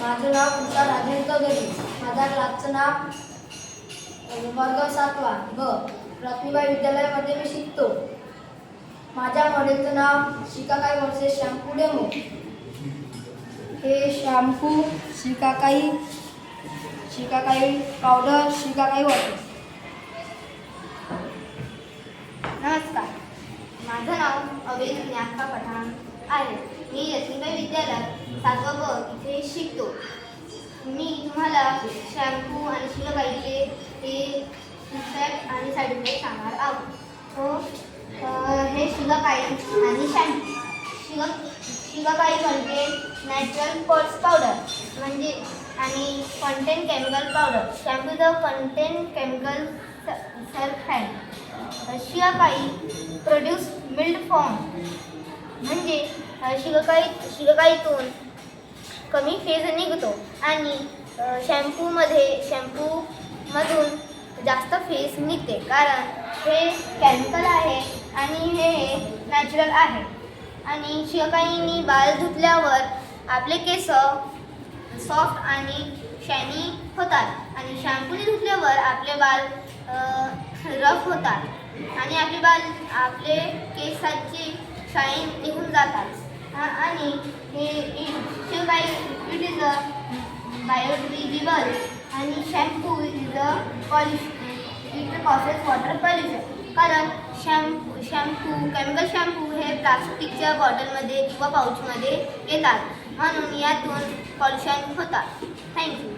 माझं नाव तुषार राजेंद्र गडी. माझ्या क्लासचं नाव वर्ग 7वा ग रत्नीबाई विद्यालयामध्ये मी शिकतो. माझ्या मॉडेलचं नाव शिकाकाई वर्सेस शॅम्पू डेमो. हे shampoo shikakai powder shikakai water. नमस्कार, माझं नाव अवेद ज्ञानका पठाण आहे. मी रत्नीबाई विद्यालयात 7वा ब इथे शिकतो. मी तुम्हाला शॅम्पू आणि शिकाकाईचे हे इफेक्ट आणि साईड इफेक्ट सांगणार आहोत. हे शिकाकाई आणि shampoo. Shikakai contain natural pulse powder म्हणजे आणि contain chemical powder. Shampoo the contain chemical sulphide. Shikakai produce milled form म्हणजे शिकाकाईतून कमी फेज निघतो आणि शॅम्पूमधून जास्त फेस निघते, कारण हे केमिकल आहे आणि हे नॅचरल आहे. आणि शिकाकाईने बाल धुतल्यावर आपले केस सॉफ्ट आणि शायनी होतात आणि शॅम्पूने धुतल्यावर आपले बाल रफ होतात आणि आपले केसाची शाईन निघून जातात. आणि हे shikakai it is a biodegradable आणि shampoo is a it causes water pollution, कारण केमिकल शॅम्पू हे प्लास्टिकच्या बॉटलमध्ये किंवा पाऊचमध्ये येतात, म्हणून यातून पॉल्युशन होतात. थँक्यू.